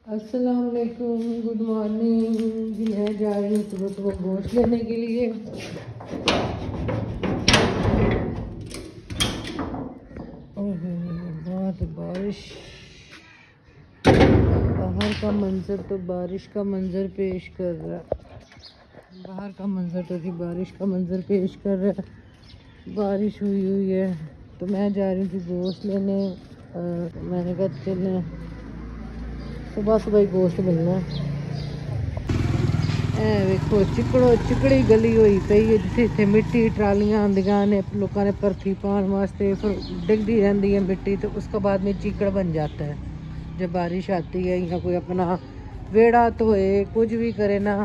अस्सलाम वालेकुम, good morning. मैं जा रही हूँ सुबह सुबह गोश्त लेने के लिए। बहुत बारिश, बाहर का मंजर तो बारिश का मंजर पेश कर रहा है। बाहर का मंजर तो थी बारिश का मंजर पेश कर रहा है। बारिश हुई है तो मैं जा रही थी गोश्त लेने। मैंने कहा चलें, सुबह सुबह ही गोश्त मिलना है। वेखो चिकड़ी गली हुई पई है, जिथे इतने मिट्टी ट्रालियां आंदियां ने, लोगों ने भरथी पाने वास्ते, फिर डिगदी रहती है मिट्टी, तो उसके बाद में चिकड़ बन जाता है जब बारिश आती है। या कोई अपना वेड़ा धोए कुछ भी करे ना,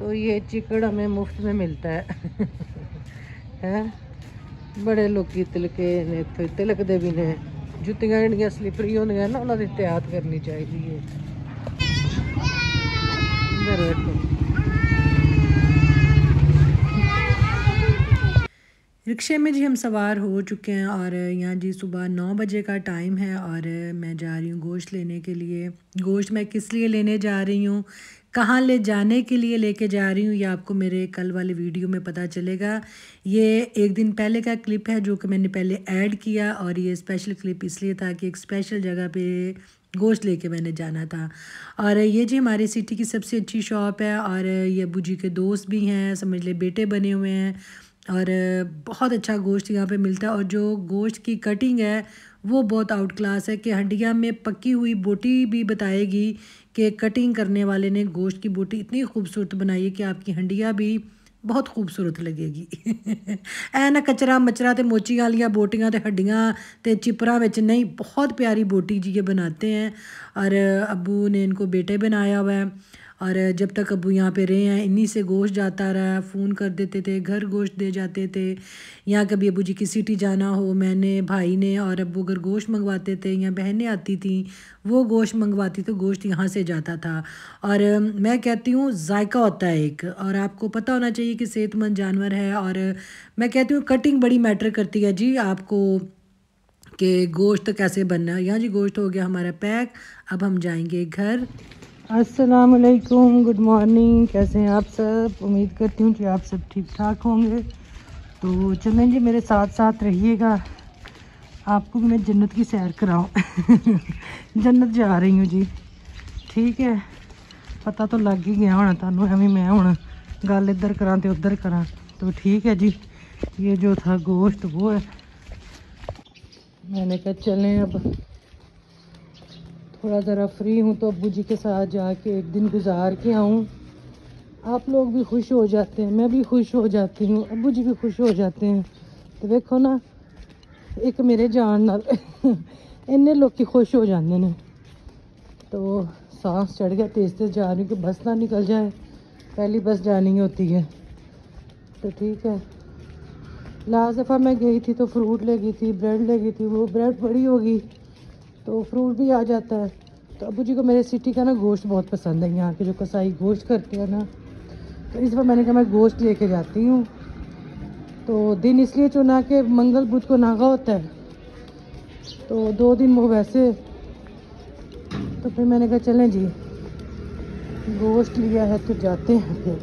तो ये चिकड़ हमें मुफ्त में मिलता है। हैं बड़े लोग तिलके ने इत्थे तिलकदे भी ने। जुत्तियां जिहड़ियां स्लिपरी होंदियां ना, उन्हां दी एहतियात करनी चाहिए। इधर देखो, रिक्शे में जी हम सवार हो चुके हैं और यहाँ जी सुबह 9 बजे का टाइम है और मैं जा रही हूँ गोश्त लेने के लिए। गोश्त मैं किस लिए लेने जा रही हूँ, कहाँ ले जाने के लिए लेके जा रही हूँ, ये आपको मेरे कल वाले वीडियो में पता चलेगा। ये एक दिन पहले का क्लिप है जो कि मैंने पहले ऐड किया, और ये स्पेशल क्लिप इसलिए था कि एक स्पेशल जगह पे गोश्त लेके मैंने जाना था। और ये जी हमारी सिटी की सबसे अच्छी शॉप है, और ये अब्बू जी के दोस्त भी हैं, समझ ले बेटे बने हुए हैं। और बहुत अच्छा गोश्त यहाँ पे मिलता है, और जो गोश्त की कटिंग है वो बहुत आउट क्लास है। कि हंडिया में पकी हुई बोटी भी बताएगी कि कटिंग करने वाले ने गोश्त की बोटी इतनी खूबसूरत बनाई है कि आपकी हंडिया भी बहुत खूबसूरत लगेगी। ऐ ना कचरा मचरा ते मोची वालियाँ बोटियाँ ते हड्डियाँ ते चिपरा विच नहीं, बहुत प्यारी बोटी जी ये बनाते हैं। और अब्बू ने इनको बेटे बनाया हुआ है, और जब तक अब्बू यहाँ पे रहे हैं इन्हीं से गोश्त जाता रहा। फ़ोन कर देते थे, घर गोश्त दे जाते थे। यहाँ कभी अब्बू जी की सिटी जाना हो, मैंने भाई ने और अब्बू अगर गोश्त मंगवाते थे, या बहनें आती थी वो गोश्त मंगवाती, तो गोश्त यहाँ से जाता था। और मैं कहती हूँ जायका होता है एक, और आपको पता होना चाहिए कि सेहतमंद जानवर है। और मैं कहती हूँ कटिंग बड़ी मैटर करती है जी आपको, कि गोश्त कैसे बनना है। यहाँ जी गोश्त हो गया हमारा पैक, अब हम जाएंगे घर। अस्सलाम वालेकुम, गुड मॉर्निंग। कैसे हैं आप सब? उम्मीद करती हूँ कि आप सब ठीक ठाक होंगे। तो चलें जी, मेरे साथ साथ रहिएगा, आपको भी मैं जन्नत की सैर कराऊँ। जन्नत जा रही हूँ जी, ठीक है। पता तो लग ही गया होना तुहानू, एवं मैं हुण गल इधर करा तो उधर करा, तो ठीक है जी। ये जो था गोश्त वो है। मैंने कहा चलें, अब थोड़ा ज़रा फ्री हूँ तो अब्बू जी के साथ जाके एक दिन गुजार के आऊँ। आप लोग भी खुश हो जाते हैं, मैं भी खुश हो जाती हूँ, अब्बू जी भी खुश हो जाते हैं। तो देखो ना, एक मेरे जान नाल इन्ने लोग खुश हो जाते हैं। तो सांस चढ़ गया, तेज़ तेज़ जा रही हूँ कि बस ना निकल जाए, पहली बस जानी होती है। तो ठीक है, लास्ट दफ़ा मैं गई थी तो फ्रूट ले गई थी, ब्रेड ले गई थी, वो ब्रेड बड़ी होगी तो फ्रूट भी आ जाता है। तो अब्बू जी को मेरे सिटी का ना गोश्त बहुत पसंद है, यहाँ के जो कसाई गोश्त करते हैं ना, तो इस बार मैंने कहा मैं गोश्त लेके जाती हूँ। तो दिन इसलिए चुना कि मंगल बुध को नागा होता है, तो 2 दिन वो वैसे। तो फिर मैंने कहा चलें जी, गोश्त लिया है तो जाते हैं फिर।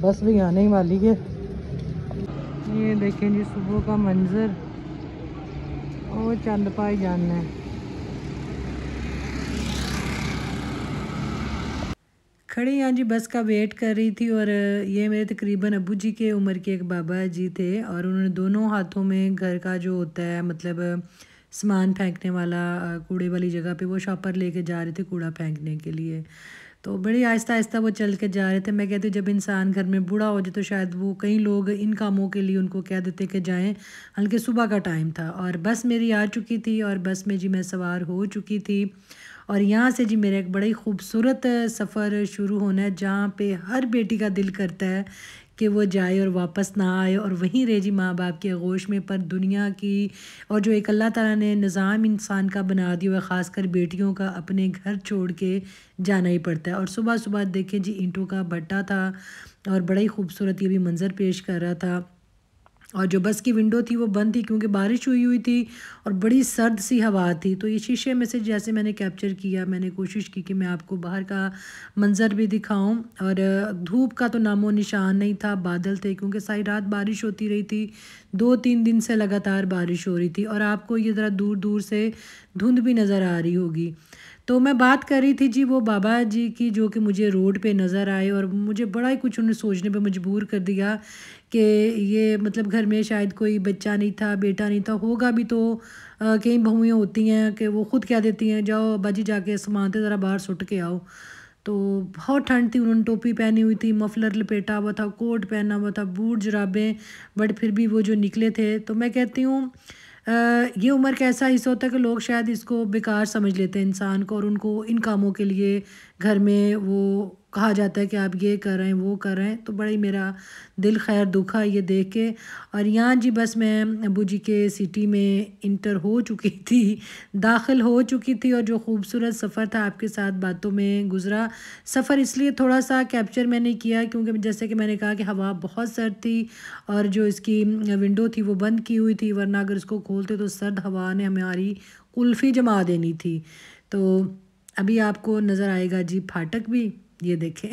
बस भी आने ही वाली है। ये देखें जी सुबह का मंजर, और चंद पाई जाना है। खड़ी यहाँ जी बस का वेट कर रही थी, और ये मेरे तकरीबन अब्बू जी के उम्र के एक बाबा जी थे, और उन्होंने दोनों हाथों में घर का जो होता है, मतलब सामान फेंकने वाला, कूड़े वाली जगह पे वो शॉपर लेके जा रहे थे कूड़ा फेंकने के लिए। तो बड़ी आहिस्ता आहिस्ता वो चल के जा रहे थे। मैं कहती हूँ जब इंसान घर में बूढ़ा हो जाए तो शायद वो, कई लोग इन कामों के लिए उनको कह देते कि जाएं, हालांकि सुबह का टाइम था और बस मेरी आ चुकी थी, और बस में जी मैं सवार हो चुकी थी। और यहाँ से जी मेरा एक बड़ा ही खूबसूरत सफ़र शुरू होना है, जहाँ पे हर बेटी का दिल करता है कि वो जाए और वापस ना आए, और वहीं रहे जी माँ बाप के आगोश में। पर दुनिया की, और जो एक अल्लाह ताला ने निज़ाम इंसान का बना दिया हुआ, ख़ासकर बेटियों का, अपने घर छोड़ के जाना ही पड़ता है। और सुबह सुबह देखें जी ईंटों का भट्टा था, और बड़ा ही खूबसूरत ये भी मंज़र पेश कर रहा था। और जो बस की विंडो थी वो बंद थी क्योंकि बारिश हुई थी और बड़ी सर्द सी हवा थी। तो ये शीशे में से जैसे मैंने कैप्चर किया, मैंने कोशिश की कि मैं आपको बाहर का मंज़र भी दिखाऊं। और धूप का तो नामो निशान नहीं था, बादल थे क्योंकि सारी रात बारिश होती रही थी, 2-3 दिन से लगातार बारिश हो रही थी। और आपको ये ज़रा दूर दूर से धुंध भी नज़र आ रही होगी। तो मैं बात कर रही थी जी वो बाबा जी की, जो कि मुझे रोड पे नज़र आए और मुझे बड़ा ही कुछ उन्हें सोचने पे मजबूर कर दिया कि ये मतलब घर में शायद कोई बच्चा नहीं था, बेटा नहीं था, होगा भी तो कई बहुएँ होती हैं कि वो ख़ुद कह देती हैं जाओ बाजी जाके सामान ज़रा बाहर सुट के आओ। तो बहुत ठंड थी, उन्होंने टोपी पहनी हुई थी, मफलर लपेटा हुआ था, कोट पहना हुआ था, बूट जुराबें, बट फिर भी वो जो निकले थे। तो मैं कहती हूँ ये उम्र का ऐसा हिस्सा होता है कि लोग शायद इसको बेकार समझ लेते हैं इंसान को, और उनको इन कामों के लिए घर में वो कहा जाता है कि आप ये कर रहे हैं, वो कर रहे हैं। तो बड़ा ही मेरा दिल खैर दुखा ये देख के। और यहाँ जी बस मैं अबू जी के सिटी में इंटर हो चुकी थी, दाखिल हो चुकी थी, और जो खूबसूरत सफ़र था आपके साथ बातों में गुज़रा। सफ़र इसलिए थोड़ा सा कैप्चर मैंने किया क्योंकि जैसे कि मैंने कहा कि हवा बहुत सर्द थी और जो इसकी विंडो थी वो बंद की हुई थी, वरना अगर इसको खोलते तो सर्द हवा ने हमारी कुल्फ़ी जमा देनी थी। तो अभी आपको नज़र आएगा जी फाटक भी, ये देखें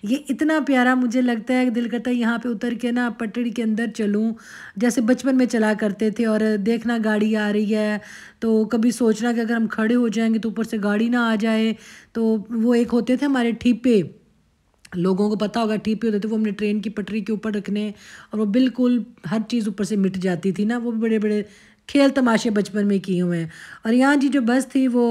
ये इतना प्यारा मुझे लगता है कि दिल करता है यहाँ पे उतर के ना पटड़ी के अंदर चलूँ, जैसे बचपन में चला करते थे। और देखना गाड़ी आ रही है तो कभी सोचना कि अगर हम खड़े हो जाएंगे तो ऊपर से गाड़ी ना आ जाए। तो वो एक होते थे हमारे ठीपे, लोगों को पता होगा ठीपे होते थे, वो हमने ट्रेन की पटरी के ऊपर रखने और वो बिल्कुल हर चीज़ ऊपर से मिट जाती थी ना। वो बड़े बड़े खेल तमाशे बचपन में किए हुए हैं। और यहाँ जी जो बस थी वो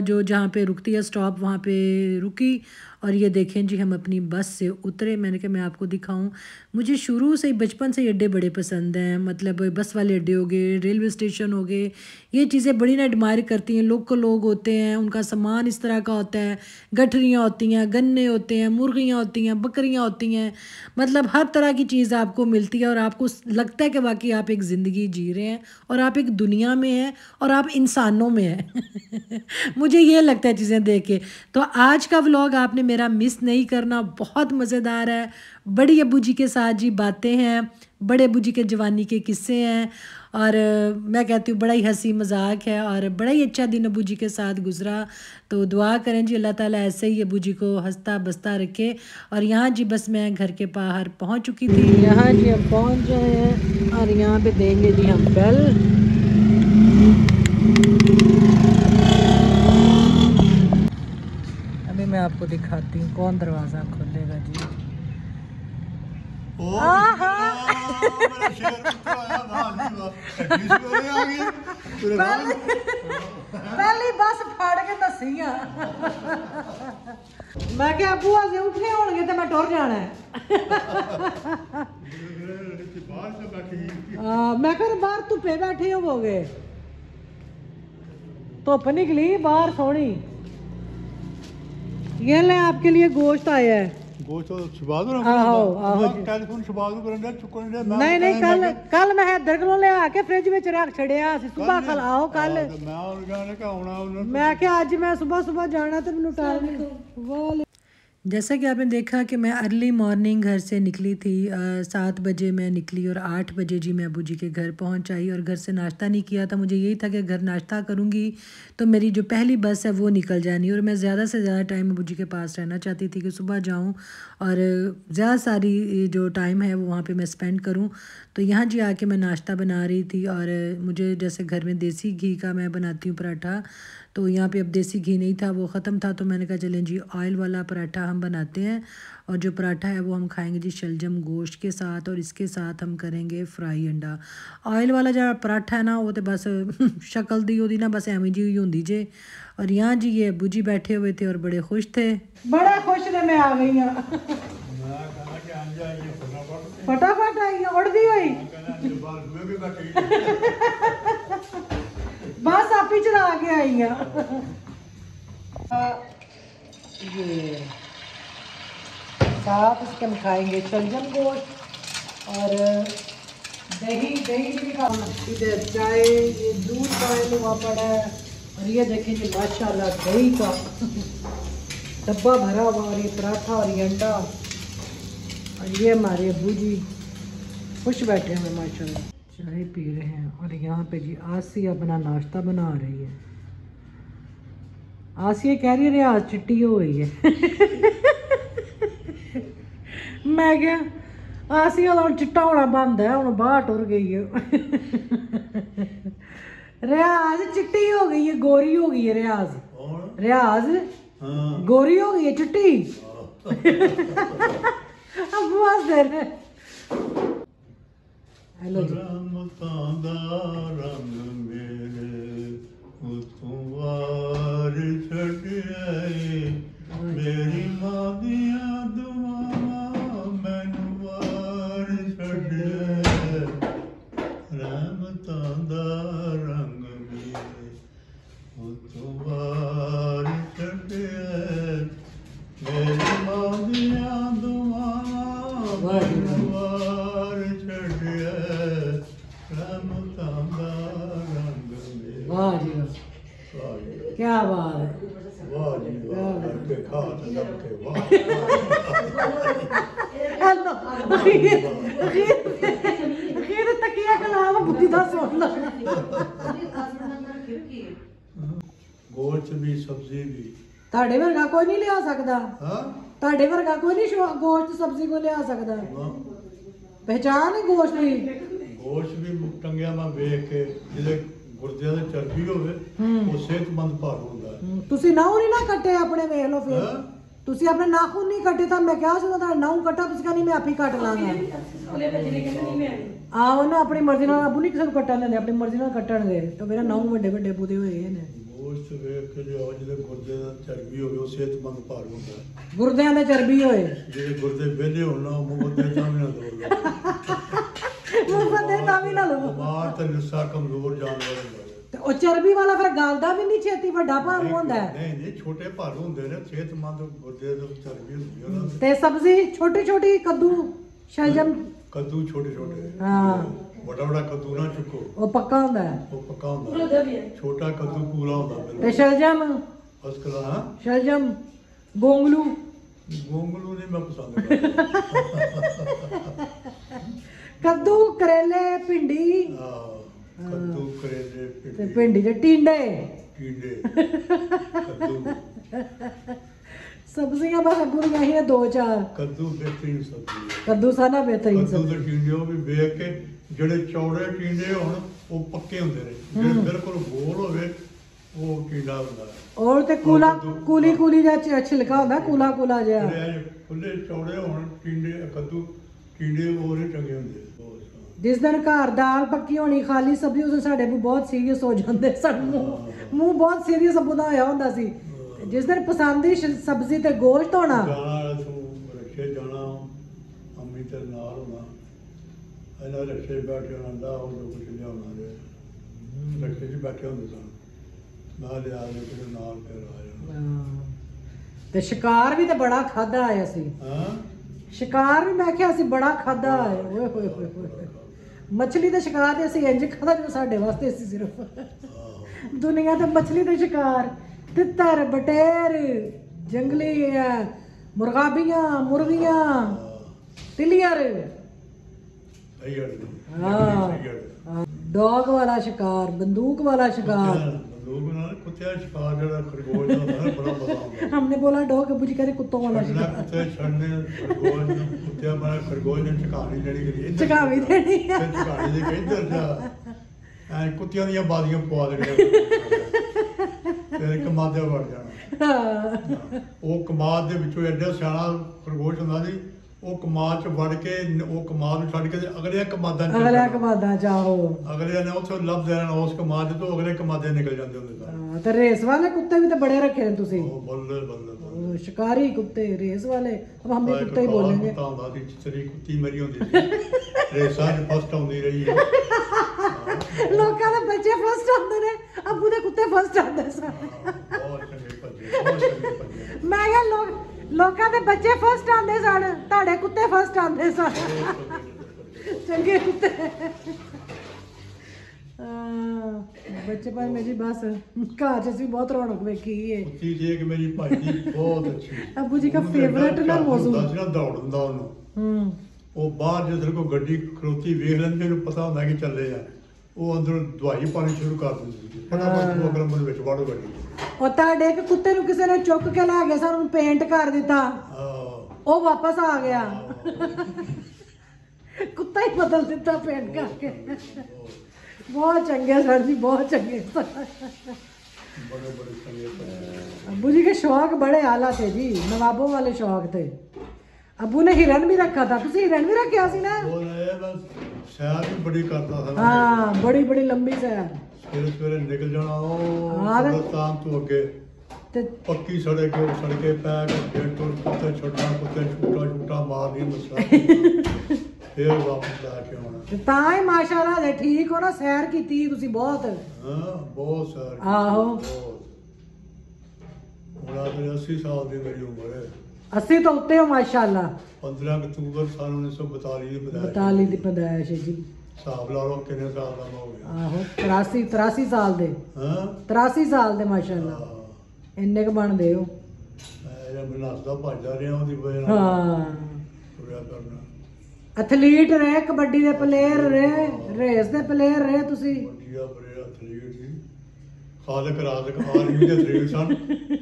जो जहाँ पे रुकती है स्टॉप, वहाँ पे रुकी। और ये देखें जी हम अपनी बस से उतरे। मैंने कहा मैं आपको दिखाऊं, मुझे शुरू से ही बचपन से ही अड्डे बड़े पसंद हैं, मतलब बस वाले अड्डे हो गए, रेलवे स्टेशन हो गए, ये चीज़ें बड़ी ना एडमायर करती हैं। लोग होते हैं, उनका सामान इस तरह का होता है, गठरियाँ होती हैं, गन्ने होते हैं, मुर्गियाँ होती हैं, बकरियाँ होती हैं, मतलब हर तरह की चीज़ आपको मिलती है और आपको लगता है कि वाकई आप एक ज़िंदगी जी रहे हैं और आप एक दुनिया में हैं और आप इंसानों में हैं मुझे ये लगता है चीज़ें देख के। तो आज का व्लॉग आपने मेरा मिस नहीं करना, बहुत मज़ेदार है। बड़ी अब्बू जी के साथ जी बातें हैं, बड़े अब्बू जी के जवानी के किस्से हैं, और मैं कहती हूँ बड़ा ही हंसी मजाक है और बड़ा ही अच्छा दिन अब्बू जी के साथ गुजरा। तो दुआ करें जी अल्लाह ताला ऐसे ही अब्बू जी को हंसता बसता रखे। और यहाँ जी बस मैं घर के बाहर पहुँच चुकी थी, यहाँ जी हम पहुँच गए हैं और यहाँ पे देंगे जी हम बेल। अभी मैं आपको दिखाती हूँ कौन दरवाज़ा खोलेगा जी। पहली बस फाड़ के दसिया मैं क्या बुआ से उठे होंगे तो मैं टुर जाना है मैं कर बाहर धुप्पे बैठे होवोगे, धुप निकली बाहर सोनी। ये ले आपके लिए गोश्त आया है। गोश्त छुपा दो ना, आहो टेलीफोन छुपा दो करने चुकने दे। नहीं कल मैं इधर को ले आके फ्रिज में रख छड़िया सी, सुबह कल आओ कल मैं और जाने का आना, मैं क्या आज मैं सुबह जाना तो मैनू टाइम नहीं। जैसा कि आपने देखा कि मैं अर्ली मॉर्निंग घर से निकली थी, 7 बजे मैं निकली और 8 बजे जी मैं अबू जी के घर पहुंच आई। और घर से नाश्ता नहीं किया था, मुझे यही था कि घर नाश्ता करूंगी तो मेरी जो पहली बस है वो निकल जानी, और मैं ज़्यादा से ज़्यादा टाइम अबू जी के पास रहना चाहती थी कि सुबह जाऊं और ज़्यादा सारी जो टाइम है वो वहाँ पे मैं स्पेंड करूं। तो यहाँ जी आके मैं नाश्ता बना रही थी और मुझे जैसे घर में देसी घी का मैं बनाती हूँ पराठा, तो यहाँ पे अब देसी घी नहीं था, वो ख़त्म था। तो मैंने कहा चलें जी ऑयल वाला पराठा हम बनाते हैं, और जो पराठा है वो हम खाएंगे जी शलजम गोश्त के साथ, और इसके साथ हम करेंगे फ्राई अंडा। ऑयल वाला जो पराठा है ना वो तो बस शक्ल दी होती ना बस एवं जी हुई होंगी जे। और यहाँ जी ये अबू जी बैठे हुए थे और बड़े खुश थे, बड़ा खुश थे। मैं आ गई हूँ फटाफट आई उड़ती हुई बस आप ही चला के आई हैं। ये साथ इसके हम खाएंगे शलजम गोश्त और दही भी खाना। इधर चाय ये दूध का हुआ पड़ा है, और ये देखें जी माशाल्लाह दही का डब्बा भरा हुआ, और ये पराठा और ये अंडा, और ये हमारे अबू जी खुश बैठे हुए माशाल्लाह, चाय पी रहे हैं। और यहाँ पे जी आसिया अपना नाश्ता बना रही है। आसिया कह रही है रियाज चिट्टी हो गई है। मैं क्या आसिया तो चिट्टा होना बंद है, हूँ बाहर टुर गई है। रियाज चिट्टी हो गई है, गोरी हो गई है रियाज। रियाज गोरी हो गई है चिट्टी। अब बस दे रहे। हेलो जी। मेरी मां दिया दुआवां मैनू वार छड्डिया, रहमतां दा रंग मेरे उत्तों वार छड्डिया, मेरी मां दिया दुआवां मैनू वार छड्डिया, रहमतां दा रंग मेरे। वाह जी वाह, क्या बात है। वाह जी वाह, करके खा तो लब के वाह। हेलो खीर तकिया कलाम बुद्धि दा सुन लो। गोश्त भी सब्जी भी ਤੁਹਾਡੇ ਵਰਗਾ ਕੋਈ ਨਹੀਂ ਲਿਆ ਸਕਦਾ। हाँ ਤੁਹਾਡੇ ਵਰਗਾ ਕੋਈ ਨਹੀਂ ਗੋਸ਼ਤ ਸਬਜ਼ੀ ਕੋ ਲਿਆ ਸਕਦਾ। ਪਹਿਚਾਨ ਹੈ ਗੋਸ਼ਤ ਦੀ। गोश्त भी टंगिया मैं वेख के जिले गुर्दे ਦੀ ਚਰਬੀ ਹੋਵੇ ਉਹ ਸਿਹਤਮੰਦ ਭਾਰ ਹੁੰਦਾ ਹੈ। ਤੁਸੀਂ ਨਾਉ ਨਹੀਂ ਨਾ ਕੱਟੇ ਆਪਣੇ, ਵੇਖ ਲਓ ਫਿਰ। ਹਾਂ? ਤੁਸੀਂ ਆਪਣੇ ਨਾਖੂਨ ਨਹੀਂ ਕੱਟੇ ਤਾਂ ਮੈਂ ਕਿਹਾ ਸੀ ਤੁਹਾਡਾ ਨਾਉ ਕੱਟਾ, ਤੁਸੀਂ ਕਹਿੰਦੇ ਮੈਂ ਆਪੇ ਕੱਟ ਲਾਂਗਾ। ਆਹੋ ਨਾ ਆਪਣੀ ਮਰਜ਼ੀ ਨਾਲ ਆਪੂ ਨਹੀਂ ਕਿਸੇ ਨੂੰ ਕੱਟਣ ਦਿੰਦੇ, ਆਪਣੀ ਮਰਜ਼ੀ ਨਾਲ ਕੱਟਣਗੇ। ਤਾਂ ਮੇਰਾ ਨਾਉ ਵੱਡੇ ਵੱਡੇ ਬੁਦੇ ਹੋਏ ਨੇ। ਗੋਸ਼ਤ ਵੇਖ ਕੇ ਜੋ ਜਿਹਦੇ ਗੁਰਦੇ ਦਾ ਚਰਬੀ ਹੋਵੇ ਉਹ ਸਿਹਤਮੰਦ ਭਾਰ ਹੁੰਦਾ ਹੈ। ਗੁਰਦਿਆਂ ਦੇ ਚਰਬੀ ਹੋਏ, ਜਿਹੜੇ ਗੁਰਦੇ ਵਿਹਲੇ ਹੋਣ ਨਾ ਉਹ ਮੁੰਡੇ ਤਾਂ ਵੀ ਨਾ ਦੋਗੇ। ਬੰਦੇ ਤਾਂ ਵੀ ਨਾ ਲਓ। ਬਿਮਾਰ ਤੇ ਲਿੱਸਾ ਕਮਜ਼ੋਰ ਜਾਨਵਰ ਹੁੰਦਾ ਹੈ। ਤੇ ਉਹ ਚਰਬੀ ਵਾਲਾ ਫਿਰ ਗਲਦਾ ਵੀ ਨਹੀਂ ਛੇਤੀ, ਵੱਡਾ ਭਾਰ ਹੁੰਦਾ ਹੈ। ਨਹੀਂ ਨਹੀਂ, ਛੋਟੇ ਭਾਰ ਹੁੰਦੇ ਨੇ, ਸਿਹਤਮੰਦ ਗੁਰਦੇ ਦੀ ਚਰਬੀ ਹੁੰਦੀ ਹੈ ਉਹਨਾਂ ਦੀ। ਤੇ ਸਬਜ਼ੀ ਛੋਟੀ ਛੋਟੀ, ਕੱਦੂ ਸ਼ਲਜਮ। ਕੱਦੂ ਛੋਟੇ ਛੋਟੇ, ਹਾਂ ਵੱਡਾ ਵੱਡਾ ਕੱਦੂ ਨਾ ਚੁੱਕੋ, ਉਹ ਪੱਕਾ ਹੁੰਦਾ ਹੈ। ਉਹ ਪੱਕਾ ਹੁੰਦਾ ਹੈ। ਛੋਟਾ ਕੱਦੂ ਪੂਰਾ ਹੁੰਦਾ ਤੇ ਬਿਲਕੁਲ ਸ਼ਲਜਮ, ਅਸਕਲਾ। ਸ਼ਲਜਮ, ਗੋਂਗਲੂ। ਗੋਂਗਲੂ ਨਹੀਂ ਮੈਂ ਪਸੰਦ ਕਰਦਾ। ਕੱਦੂ, ਕਰੇਲੇ, ਭਿੰਡੀ ਕੱਦੂ, ਕਰੇਲੇ, ਤੇ ਭਿੰਡੀ ਦੇ ਟਿੰਡੇ। ਟੀਂਡੇ, ਕੱਦੂ। ਸਬਜ਼ੀਆਂ ਬਸ ਪੂਰੀਆਂ ਹੀ ਦੋ ਚਾਰ। ਕੱਦੂ ਬਿਹਤਰੀਨ ਸਬਜ਼ੀ ਹੈ। ਕੱਦੂ ਸਾਨਾ ਬਿਹਤਰੀਨ ਕੱਦੂ ਸਬਜ਼ੀ। ਦੇ ਟੀਂਡੇ ਉਹ ਵੀ ਵੇਖ ਕੇ ਜਿਹੜੇ ਚੌੜੇ ਟੀਂਡੇ ਹੋਣ ਉਹ ਪੱਕੇ ਹੁੰਦੇ ਨੇ, ਜਿਹੜੇ ਬਿਲਕੁਲ ਗੋਲ ਹੋਵੇ ਉਹ ਟੀਂਡਾ ਹੁੰਦਾ ਹੈ। ਔਰ ਤੇ ਕੂਲਾ ਕੂਲੀ ਕੂਲੀ ਦਾ ਛਿਲਕਾ ਹੁੰਦਾ, ਕੂਲਾ ਕੂਲਾ ਜਿਹਾ। ਜਿਹੜੇ ਖੁੱਲੇ ਚੌੜੇ ਹੋਣ ਟੀਂਡੇ, ਕੱਦੂ ਟੀਂਡੇ ਉਹ ਨਹੀਂ ਚੰਗੇ ਹੁੰਦੇ। ਜਿਸ ਦਿਨ ਘਰ ਦਾਲ ਪੱਕੀ ਹੋਣੀ, ਖਾਲੀ ਸਬਜ਼ੀ, ਉਸ ਦਿਨ ਸਾਡੇ ਮੂੰਹ ਬਹੁਤ ਸੀਰੀਅਸ ਹੋ ਜਾਂਦੇ ਸਨ। ਮੂੰਹ ਬਹੁਤ ਸੀਰੀਅਸ ਬੁਦਾ ਹੋਇਆ ਹੁੰਦਾ ਸੀ। ਜਿਸ ਦਿਨ ਪਸੰਦੀ ਸਬਜ਼ੀ ਤੇ ਗੋਸ਼ਤ ਹੋਣਾ। ਜਾਣਾ ਤੂੰ ਰਕਸ਼ੇ ਜਾਣਾ, ਅੰਮੀ ਤੇਰੇ ਨਾਲ ਹੋਣਾ, ਇਹਨਾਂ ਰਕਸ਼ੇ ਬੈਠੇ ਹੋਣਾ ਦਾ ਉਹ ਜੋ ਕੁਝ ਲਿਆਉਣਾ ਜੇ ਰਕਸ਼ੇ 'ਚ ਬੈਠੇ ਹੁੰਦੇ ਸਨ, ਨਾਲ ਲਿਆ ਕੇ ਕਿਤੇ ਨਾਲ ਫਿਰ ਆ ਜਾਣਾ। ਤੇ ਸ਼ਿਕਾਰ ਵੀ ਤੇ ਬੜਾ ਖਾਦਾ ਆਇਆ ਸੀ। ਹਾਂ ਸ਼ਿਕਾਰ ਵੀ ਮੈਂ ਕਿਹਾ ਅਸੀਂ ਬੜਾ ਖਾਦਾ ਹੈ। ਓਏ ਹੋਏ ਹੋਏ ਹੋਏ, ਮੱਛਲੀ ਦਾ ਸ਼ਿਕਾਰ ਤੇ ਅਸੀਂ ਇੰਜ ਖਾਦਾ ਜੋ ਸਾਡੇ ਵਾਸਤੇ ਸੀ ਸਿਰਫ। ਦੁਨੀਆ ਤੇ ਮੱਛਲੀ ਦਾ ਸ਼ਿਕਾਰ, ਤਿੱਤਰ, ਬਟੇਰ, ਜੰਗਲੀ ਮੁਰਗਾਬੀਆਂ, ਮੁਰਗੀਆਂ, ਤਿਲੀਅਰ। ਸਹੀ ਗੱਲ ਹਾਂ, ਡੌਗ ਵਾਲਾ ਸ਼ਿਕਾਰ, ਬੰਦੂਕ ਵਾਲਾ ਸ਼ਿਕਾਰ। ਬੰਦੂਕ ਨਾਲ ਕੁੱਤਿਆਂ ਸ਼ਿਕਾਰ ਜਿਹੜਾ ਖਰਗੋਸ਼ ਦਾ ਹੁੰਦਾ ਬੜਾ ਮਜ਼ਾ ਆਉਂਦਾ। हमने बोला डॉग, अबू जी कह रहे कुत्तों वाला ਛੱਡਣਾ शिकार। ਕੁੱਤੇ ਛੱਡਨੇ, ਖਰਗੋਸ਼ ਨੂੰ ਕੁੱਤਿਆਂ ਮਾਰਾ ਖਰਗੋਸ਼ ਨੇ ਝਕਾਣੀ ਦੇਣੀ ਕਰੀ ਝਕਾਵੀ ਦੇਣੀ ਆ। ਤੇ ਝਕਾਣੀ ਦੇ ਇੱਧਰ ਜਾ ਐ ਕੁੱਤਿਆਂ ਦੀਆਂ ਬਾਜ਼ੀਆਂ ਪਵਾ ਦੇਣੀਆਂ ਤੇ ਕਮਾਦੇ ਵੜ ਜਾਣਾ। ਉਹ ਕਮਾਦ ਦੇ ਵਿੱਚੋਂ ਐਡਾ ਸਿਆਣਾ ਖਰਗੋਸ਼ ਹੁੰਦਾ ਸੀ, ਉਹ ਕਮਾਦ ਚ ਵੜ ਕੇ ਉਹ ਕਮਾਦ ਨੂੰ ਛੱਡ ਕੇ ਅਗਲੇ ਕਮਾਦਾਂ ਚ अगला कमादा चाहो। ਅਗਲੇ ਨੇ ਉੱਥੋਂ ਲੱਭ ਦੇਣਾ ਉਸ ਕਮਾਦ ਤੋਂ, ਅਗਲੇ ਕਮਾਦੇ ਨਿਕਲ ਜਾਂਦੇ ਹੁੰਦੇ ਸਨ। ਤੇ ਰੇਸ ਵਾਲੇ कुत्ते भी तो बड़े रखे हैं तुसी। ਉਹ ਬੱਲੇ ਬੱਲੇ ਬੱਲੇ। शिकारी कुत्ते, रेस वाले। अब हम भी ਇੱਕ कुत्ते ही ਕਾਲਾ बोलेंगे। ਕੁੱਤਾ ਹੁੰਦਾ ਸੀ, ਚਿੱਤਰੀ ਕੁੱਤੀ ਮੇਰੀ ਹੁੰਦੀ ਸੀ, ਰੇਸਾਂ 'ਚ ਫਸਟ ਆਉਂਦੀ ਰਹੀ ਹੈ। ਲੋਕਾਂ ਦੇ ਬੱਚੇ ਫਸਟ ਆਉਂਦੇ ਨੇ, ਅੱਬੂ ਦੇ ਕੁੱਤੇ ਫਸਟ ਆਉਂਦੇ ਸਨ। ਬਹੁਤ ਚੰਗੇ ਭੱਜੇ, ਬਹੁਤ ਚੰਗੇ ਭੱਜੇ। ਮੈਂ ਕਿਹਾ ਲੋਕਾਂ ਦੇ ਬੱਚੇ ਫਸਟ ਆਉਂਦੇ ਸਨ, ਤੁਹਾਡੇ ਕੁੱਤੇ ਫਸਟ ਆਉਂਦੇ ਸਨ। ਚੰਗੇ ਕੁੱਤੇ। बचपन में जी बस घर च ਅਸੀਂ ਬਹੁਤ ਰੌਣਕ ਵੇਖੀ ਹੈ। ਕੁੱਤੀ ਦੇਖ ਮੇਰੀ ਭਾਈ ਦੀ ਬਹੁਤ ਅੱਛੀ। अबू जी का फेवरेट ना मौजूद। ਦੱਸ ਨਾ ਦੌੜਦਾ ਉਹਨੂੰ ਉਹ ਬਾਹਰ ਜਿਸ ਕੋਈ ਗੱਡੀ ਖਲੋਤੀ ਵੇਖ ਲੈਂਦੇ ਨੂੰ ਪਤਾ ਹੁੰਦਾ ਕਿ ਚੱਲੇ ਆ, ਉਹ ਅੰਦਰੋਂ ਦਵਾਈ ਪਾਣੀ ਸ਼ੁਰੂ ਕਰ ਦਿੰਦੇ ਸੀ, ਫਟਾਫਟ ਉਹ ਅਗਲੇ ਬੰਦੇ ਵਿੱਚ ਵੜੋ ਗੱਡੀ। ਉਹ ਤੁਹਾਡੇ ਇੱਕ ਕੁੱਤੇ ਨੂੰ ਕਿਸੇ ਨੇ ਚੁੱਕ ਕੇ ਲੈ ਗਿਆ, ਸਾਨੂੰ ਪੇਂਟ ਕਰ ਦਿੱਤਾ, ਉਹ ਵਾਪਸ ਆ ਗਿਆ, ਕੁੱਤਾ ਹੀ ਬਦਲ ਦਿੱਤਾ ਪੇਂਟ ਕਰਕੇ। ਬਹੁਤ ਚੰਗੇ ਸਰ जी, बहुत चंगे। बड़े बड़े चंगे अबू जी के शौक बड़े आला थे जी, नवाबों वाले शौक थे। अबू ने हिरन भी रखा था, तुसी हिरन भी रखा सी ना? वो बस सैर भी बड़ी करता था। हाँ, बड़ी बड़ी लंबी सैर। सवेरे सवेरे निकल जाना कब्रिस्तान तो अगे पक्की सड़क है, सड़के पैक फिर तो कुत्ते छुट्टा, कुत्ते छूटा छूटा मार दी मसा फिर वापस लाके आना। ਤਾਂ ਹੀ ਮਾਸ਼ਾਅੱਲਾ ਦੇ ਠੀਕ ਹੋ ਨਾ, ਸੈਰ ਕੀਤੀ ਤੁਸੀਂ ਬਹੁਤ। ਹਾਂ ਬਹੁਤ ਸੈਰ। ਆਹੋ ਹੁਣ ਆ 80 ਸਾਲ ਦੀ ਮੇਰੀ ਉਮਰ ਹੈ। 80 ਤੋਂ ਉੱਤੇ ਹੋ ਮਾਸ਼ਾਅੱਲਾ। 15 ਅਕਤੂਬਰ ਸਾਲ 1942 ਦੀ ਪੈਦਾਇਸ਼। 42 ਦੀ ਪੈਦਾਇਸ਼ ਹੈ ਜੀ। ਹਿਸਾਬ ਲਾ ਲਓ ਕਿੰਨੇ ਸਾਲ ਦਾ ਹੋ ਗਿਆ। ਆਹੋ 83 ਸਾਲ ਦੇ। ਹਾਂ 83 ਸਾਲ ਦੇ ਮਾਸ਼ਾਅੱਲਾ, ਇੰਨੇ ਕ ਬਣਦੇ ਹੋ। ਮੈਂ ਜਦ ਨੱਸਦਾ ਭੱਜਦਾ ਰਿਹਾ ਉਹਦੀ ਵਜ੍ਹਾ ਨਾਲ। ਹਾਂ ਤੁਰਿਆ ਕਰਨਾ। ਐਥਲੀਟ ਰਹੇ, ਕਬੱਡੀ ਦੇ ਪਲੇਅਰ ਰਹੇ, ਰੇਸ ਦੇ ਪਲੇਅਰ ਰਹੇ ਤੁਸੀਂ। ਵਧੀਆ ਬੜੇ ਐਥਲੀਟ ਸੀ, ਖਾਲਕ ਰਾਜ਼ਕ ਆਰਮੀ ਦੇ ਐਥਲੀਟ ਸਨ,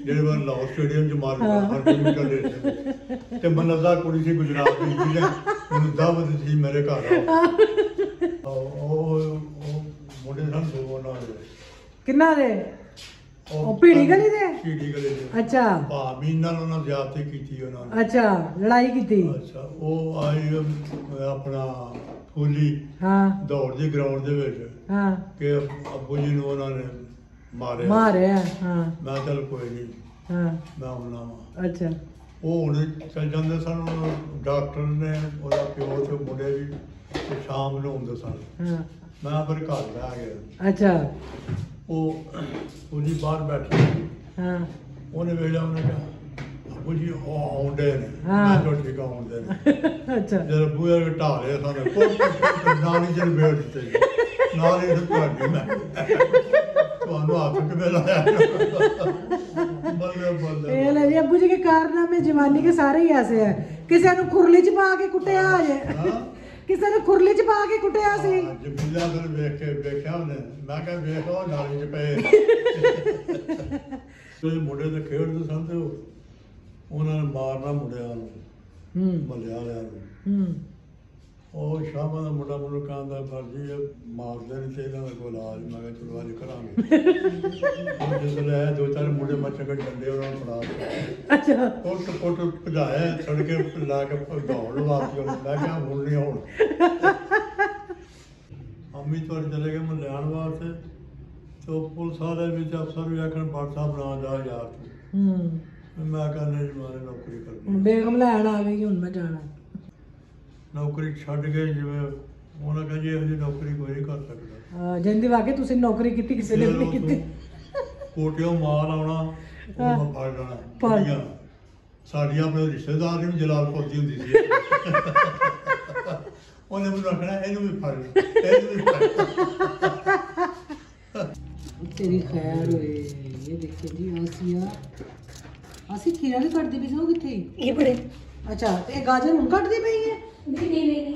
ਜਿਹੜੇ ਵਾਰ ਲਾਹੌਰ ਸਟੇਡੀਅਮ 'ਚ ਮਾਰ ਗਿਆ 100 ਮੀਟਰ ਰੇਸ। ਤੇ ਮਨਜ਼ਾ ਕੁੜੀ ਸੀ ਗੁਜਰਾਤ ਦੀ, ਜਿਹਨੇ ਮੈਨੂੰ ਦਾਵਤ ਸੀ ਮੇਰੇ ਘਰ ਆਓ। ਉਹ ਮੁੰਡੇ ਸਨ ਦੋ ਉਹਨਾਂ ਦੇ। ਕਿੰਨਾ ਦੇ? ਉਹ ਭੀੜੀ ਗਲੀ ਦੇ? ਭੀੜੀ ਗਲੀ ਦੇ। ਅੱਛਾ। ਭਾਮੀ ਨਾਲ ਉਹਨਾਂ ਜ਼ਿਆਦਤੀ ਕੀਤੀ ਉਹਨਾਂ ਨੇ। ਅੱਛਾ, ਲੜਾਈ ਕੀਤੀ। ਅੱਛਾ, ਉਹ ਆਈ ਆਪਣਾ ਫੂਲੀ ਹਾਂ ਦੌੜ ਦੀ ਗਰਾਊਂਡ ਦੇ ਵਿੱਚ ਹਾਂ ਕਿ ਅੱਬੂ ਜੀ ਨੂੰ ਉਹਨਾਂ ਨੇ ਮਾਰਿਆ। ਹਾਂ ਮੈਂ ਚੱਲ ਕੋਈ ਨਹੀਂ, ਹਾਂ ਮੈਂ ਆਉਣਾ ਵਾ। ਅੱਛਾ। ਉਹ ਹੁਣ ਚੱਲ ਜਾਂਦੇ ਸਨ, ਡਾਕਟਰ ਨੇ ਉਹਦਾ ਪਿਓ ਤੇ ਮੁੰਡੇ ਵੀ ਤੇ ਸ਼ਾਮ ਨੂੰ ਆਉਂਦੇ ਸਨ। ਹਾਂ ਮੈਂ ਫਿਰ ਘਰ ਬਹਿ ਗਿਆ। ਅੱਛਾ। ਉਹ ਉਹਦੀ ਬਾਹਰ ਬੈਠੀ, ਹਾਂ ਉਹਨੇ ਵੇਖਿਆ, ਉਹਨੇ ਕਿਹਾ ਅੱਬੂ ਜੀ ਉਹ ਆਉਂਦੇ ਨੇ। ਹਾਂ। ਮੈਂ ਕਿਹਾ ਠੀਕ ਆ, ਆਉਂਦੇ ਨੇ। ਅੱਛਾ। ਜਦ ਬੂਹੇ ਢਾਲੇ ਸਾਨੂੰ ਕੋਈ ਨਾਲ ਹੀ ਜਨ ਬੇੜ ਦਿੱਤੇ ਨਾਲ ਹੀ ਤੁਹਾਡੀ ਮੈਂ ਤੁਹਾਨੂੰ ਹੱਥ ਕਿਵੇਂ ਲਾਇਆ। ਬੱਲੇ ਬੱਲੇ। ਇਹ ਲੈ ਜੀ ਅੱਬੂ ਜੀ के कारनामे जवानी के सारे ही ऐसे है। ਕਿਸੇ ਨੂੰ ਖੁਰਲੀ ਚ ਪਾ ਕੇ ਕੁੱਟਿਆ ਆ ਜੇ, ਕਿਸੇ ਨੂੰ ਖੁਰਲੀ ਚ ਪਾ ਕੇ ਕੁੱਟਿਆ ਸੀ। ਜਮੀਲਾ ਫਿਰ ਵੇਖ ਕੇ ਵੇਖਿਆ ਉਹਨੇ, ਮੈਂ ਕਿਹਾ ਵੇਖ ਉਹ ਨਾਲੀ ਚ ਪਏ। ਤੇ ਮੁੰਡੇ ਦੇ ਖੇਡਦੇ ਸਨ ਤੇ ਉਹਨਾਂ ਨੇ ਮਾਰਨਾ ਮੁੰਡਿਆਂ ਨੂੰ, ਮੱਲਿਆ ਵਾਲਿਆਂ ਨੂੰ। ਉਹ ਸ਼ਾਮਾਂ ਦਾ ਮੁੰਡਾ ਮੈਨੂੰ ਕਹਿੰਦਾ ਫਰਜੀ ਮਾਰਦੇ ਨਹੀਂ ਤੇ ਇਹਨਾਂ ਦਾ ਕੋਈ ਇਲਾਜ। ਮੈਂ ਕਿਹਾ ਚਲੋ ਅੱਜ ਕਰਾਂਗੇ। ਜਿਸ ਵੇਲੇ ਆਏ 2-4 ਮੁੰਡੇ ਮੱਛਰ ਕੇ ਡੰਡੇ ਉਹਨਾਂ ਨੂੰ ਫੜਾ ਦਿੱਤੇ। ਅੱਛਾ। ਪੁੱਟ ਭਜਾਇਆ, ਸੜਕੇ ਲਾ ਕੇ ਦੌੜ ਲਵਾਤੀ ਉਹਨੂੰ। ਮੈਂ ਕਿਹਾ ਹੁਣ ਨਹੀਂ ਆਉਣ। ਅੰਮੀ ਤੁਹਾਡੇ ਚਲੇ ਗਏ ਮੈਂ ਲੈਣ ਵਾਸਤੇ, ਤੇ ਉਹ ਪੁਲਿਸ ਵਾਲੇ ਵਿੱਚ ਅਫਸਰ ਵੀ ਆਖਣ WhatsApp ਬਣਾ ਜਾ ਯਾਰ ਤੂੰ। ਮੈਂ ਕਹਿੰਦਾ ਜੀ ਮਾਰੇ ਨੌਕਰੀ ਕਰਨੀ। ਬੇਗਮ ਲੈਣ ਆ ਗਈ, ਹੁਣ ਮੈਂ ਜਾਣਾ। ਨੌਕਰੀ ਛੱਡ ਕੇ ਜਿਵੇਂ ਉਹਨਾਂ ਕਹਿੰਦੇ ਇਹੋ ਜਿਹੀ ਨੌਕਰੀ ਕੋਈ ਨਹੀਂ ਕਰ ਸਕਦਾ। ਜਿੰਦੀ ਵਾਕੇ ਤੁਸੀਂ ਨੌਕਰੀ ਕੀਤੀ, ਕਿਸੇ ਨੇ ਨਹੀਂ ਕੀਤੀ। ਕੋਟਿਓਂ ਮਾਲ ਆਉਣਾ, ਉਹ ਫੜ ਲੈਣਾ। ਕੁੜੀਆਂ ਸਾਡੀਆਂ ਆਪਣੇ ਰਿਸ਼ਤੇਦਾਰ ਨੇ ਵੀ ਜਲਾਲਪੁਰ ਦੀ ਹੁੰਦੀ ਸੀ। ਉਹਨੇ ਮੈਨੂੰ ਆਖਣਾ ਇਹਨੂੰ ਵੀ ਫੜ ਲੈ, ਇਹਨੂੰ ਵੀ ਫੜ। ਤੇਰੀ ਖੈਰ ਹੋਏ। ਇਹ ਦੇਖੇ ਜੀ ਆਸੀਆ, ਅਸੀਂ ਖੀਰਾ ਵੀ ਕੱਟਦੀ ਪਈ ਸੀ। ਉਹ ਕਿੱਥੇ? ਇਹ ਬੜੇ। ਅੱਛਾ, ਤੇ ਇਹ ਗਾਜਰ ਹੁਣ ਕੱਟਦੀ ਪਈ ਹੈ? नहीं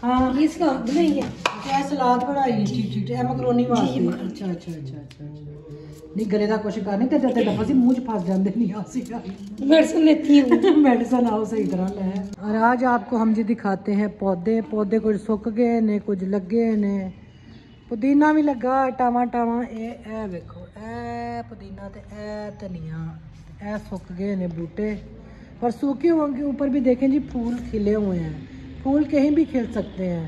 हाँ, ये सलाद बनाई है। क्या सलाद बनाई है? ठीक ठीक। ये मैकरोनी वास्ते। अच्छा अच्छा अच्छा अच्छा। नहीं गले का कुछ कर नहीं, ते दफा सी मुंह च फस जाते नहीं। आसिया मेडिसिन लेती हूँ। मेडिसिन आओ सही तरह ले। और आज आपको हम जी दिखाते हैं पौधे। पौधे कुछ सुक गए ने, कुछ लगे ने। पुदीना भी लगा टावा टावा। ए वेखो, ए पुदीना ते ए धनिया, ए सुक गए ने बूटे। पर सूखे हुए के ऊपर भी देखें जी फूल खिले हुए हैं। फूल कहीं भी खिल सकते हैं,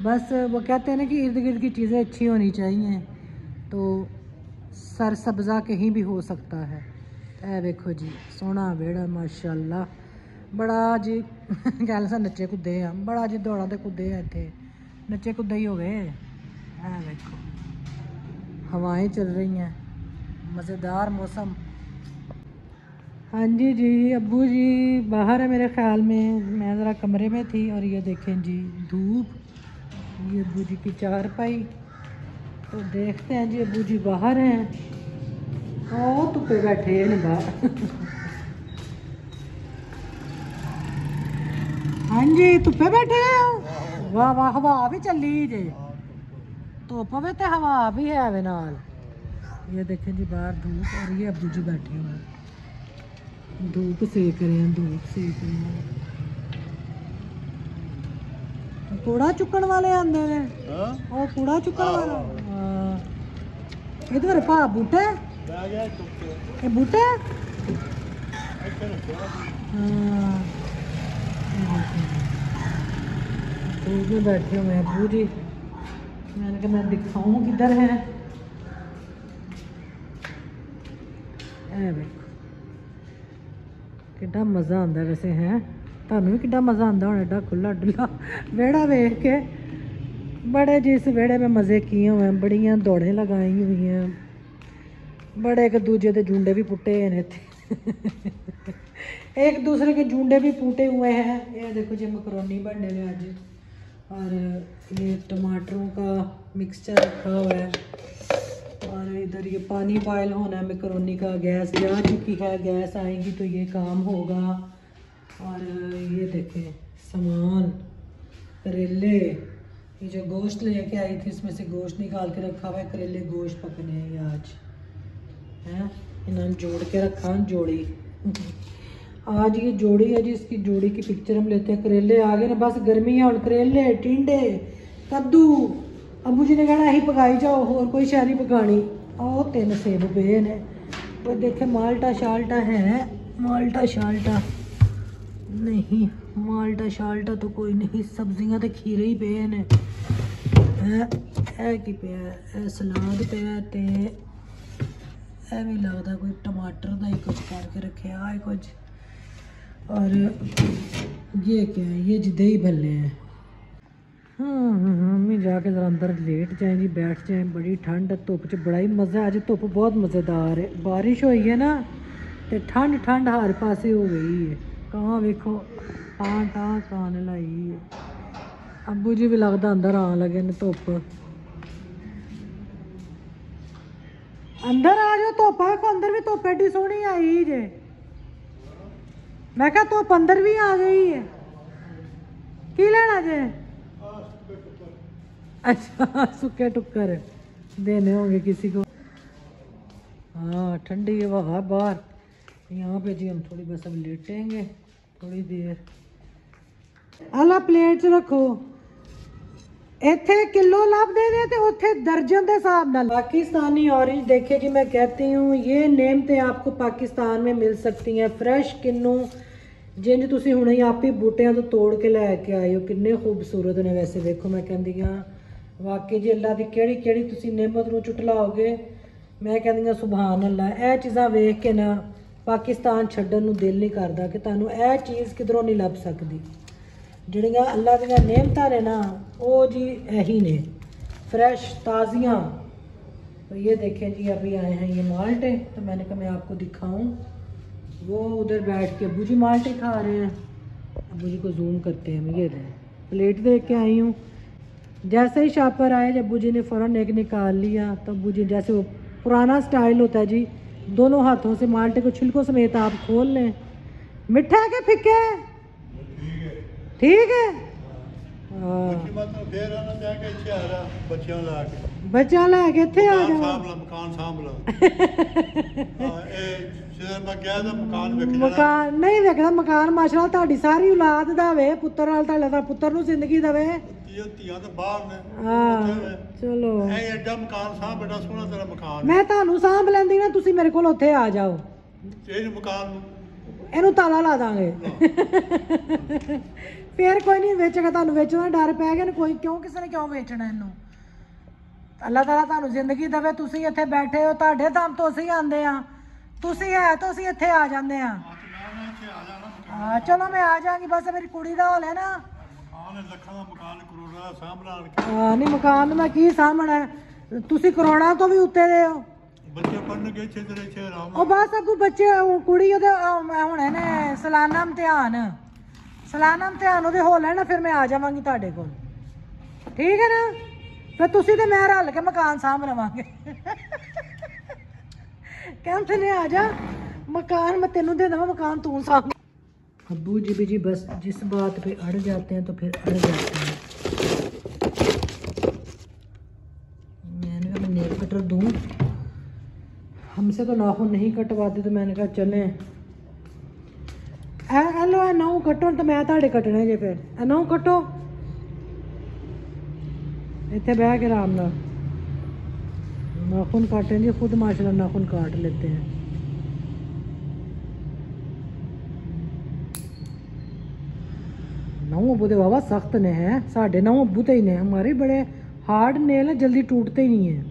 बस वो कहते हैं ना कि इर्द गिर्द की चीज़ें अच्छी होनी चाहिए, तो सरसब्ज़ा कहीं भी हो सकता है। ए देखो जी सोहना बेड़ा माशाल्लाह। बड़ा जी गल सा नच्चे कुदे आ, बड़ा जी दौड़ा ते कुदे आ, इत्थे नच्चे कुदे ही हो गए। ए देखो हवाएं चल रही हैं, मज़ेदार मौसम। हाँ जी अब्बू जी बाहर है मेरे ख्याल में, मैं ज़रा कमरे में थी। और ये देखें जी धूप, ये अब्बू जी की चारपाई। तो देखते हैं जी अब्बू जी बाहर हैं। ओ धुप्पे बैठे हैं बाहर। हाँ जी धुप्पे बैठे हो वाह वाह हवा भी चली जे धुप वे ते हवा भी है वे नाल ये देखें जी बाहर धूप और ये अब्बू जी बैठे हुए हैं धूप सेक रहे हैं धूप सेक रहे हैं कूड़ा चुकन वाले आंदे ने ओ कूड़ा चुकन वाला इधर भा बूटे ये बूटे धूप में बैठे हुए हैं अब्बू जी मैंने कहा मैं दिखाऊं किधर है कितना मज़ा आता वैसे है ਤੁਹਾਨੂੰ ਵੀ कितना मज़ा आता होना एडा खुला डुला वेड़ा वेख के बड़े जिस वेड़े में मज़े किए हुए हैं बड़ियाँ दौड़ें लगाई हुई हैं बड़े एक दूजे के झुंडे भी पुट्टे हैं एक दूसरे के झुंडे भी फूटे हुए हैं ये देखो जी मकरोनी बनने में आज और ये टमाटरों का मिक्सचर रखा हुआ है और इधर ये पानी बॉयल होना है मैकरोनी का गैस जा चुकी है गैस आएगी तो ये काम होगा और ये देखें सामान करेले ये जो गोश्त लेके आई थी इसमें से गोश्त निकाल के रखा हुआ है करेले गोश्त पकने हैं ये आज हैं इन्होंने जोड़ के रखा जोड़ी आज ये जोड़ी है जी इसकी जोड़ी की पिक्चर हम लेते हैं करेले आ गए ना बस गर्मी है और करेले टिंडे कद्दू अबू जी ने कहना यही पकाई जाओ और कोई शह नहीं पकानी और 3 सेब पे ने वो देखे माल्टा शाल्टा है माल्टा शाल्टा नहीं माल्टा शाल्टा तो कोई नहीं सब्जियां तो खीरे ही पे ने की पे सलाद पे ते भी लगता कोई टमाटर का ही कुछ करके रखे आए कुछ और ये क्या है ये जी दही भल्ले हैं मम्मी जाके ज़रा अंदर लेट जाए जी बैठ जाए बड़ी ठंड धुप च बड़ा ही मज़ा अज धुप बहुत मज़ेदार है बारिश हुई है ना तो ठंड ठंड हर पासे हो गई है कहाँ वेखो टाँ टाँ कान लाई है अब्बू जी भी लगता अंदर आन लगे ने धुप अंदर आ जाओ धुप है अंदर भी धुप एडी सोहनी आई जे मैं क्या धुप अंदर भी आ गई है की लेना जे अच्छा सूखे टुक्कर देने होंगे किसी को हाँ ठंडी हवा बाहर यहाँ पे जी हम थोड़ी बस अब लेटेंगे थोड़ी देर आला प्लेट च रखो इत्थे किलो लभदे ने ते उत्थे दर्जन के हिसाब नाल पाकिस्तानी ऑरेंज देखे जी मैं कहती हूँ ये नेमतें आपको पाकिस्तान में मिल सकती हैं फ्रेश किन्नू जिंज तुसी हुणे आप ही बूटियां तो तोड़ के लैके आए हो किन्ने खूबसूरत ने वैसे देखो मैं कहती हाँ वाकई जी अल्लाह की केड़ी केड़ी तुसी नेमत नूं चुटलाओगे मैं कहती हाँ सुभान अल्लाह ए चीज़ां वेख के ना पाकिस्तान छड्डन नूं दिल नहीं करदा कि तुहानूं ए चीज़ किधरों नहीं लभ सकदी जिहड़ियां अल्लाह दीयां नेमतां ने ना वो जी यही ने फ्रेश ताज़ियाँ तो ये देखें जी अभी आए हैं ये माल्टे तो मैंने कहा मैं आपको दिखाऊं वो उधर बैठ के अब्बू जी माल्टे खा रहे हैं अब्बू जी को जूम करते हैं ये प्लेट देख के आई हूँ जैसे ही शॉपर आए जब अब्बू जी ने फ़ौरन एक निकाल लिया तो अब्बू जी जैसे वो पुराना स्टाइल होता है जी दोनों हाथों से माल्टे को छिलकों समेत आप खोल लें मिठा है कि फिक्के ठीक है बच्चा लैके इत्थे आ जाओ मकान नहीं वेखना मकान माशाअल्लाह तुहाडी सारी औलाद दा वे पुत्तर नाल तुहाडा पुत्तर नूं जिंदगी देवे चलो मैं तुहानू सांभ लैंदी ना तुसी मेरे कोल उत्थे आ जाओ इनू ताला ला दांगे फिर कोई नहीं बेचेगा तुहानू बेचने दा डर पै गया ना कोई क्यों किसी ने क्यों बेचना इनू अल्लाह ताला तुहानू जिंदगी देवे तुसी इत्थे बैठे हो तुहाडे दम तो असीं आंदे आ तुसी है तो असीं इत्थे आ जांदे आ चलो मैं आ जाऊंगी बस मेरी कुड़ी दा हाल है ना नहीं मकान मैं की सामना तुसी करोड़ा तो भी उत्ते दे हो बस अगू बच्चे कुड़ी होने ने सालाना इम्तिहान ओहदे हो लेना फिर मैं आ जावांगी तुहाडे कोल ठीक है ना फिर तुसी ते मैं रल के मकान सामभ लवांगे कहते ने आ जा मकान मैं तेनू दे देवां मकान तू सामभ अब्बू जी भी जी बस जिस बात पे अड़ जाते हैं तो फिर अड़ जाते हैं। मैंने कहा मैं नेल कटर दूँ, हमसे तो नाखून नहीं कटवाते, तो मैंने कहा चले हेलो नौ कटो तो मैं ताड़े कटने जे फिर नौ कटो इतने बह के आराम नाल नाखून काटें जी, खुद माशाल्लाह नाखून काट लेते हैं। नौ अबू तो बाबा सख्त ने हैं, साढ़े नौ अबू तो ही ने, हमारे बड़े हार्ड नेल हैं, जल्दी टूटते ही नहीं हैं।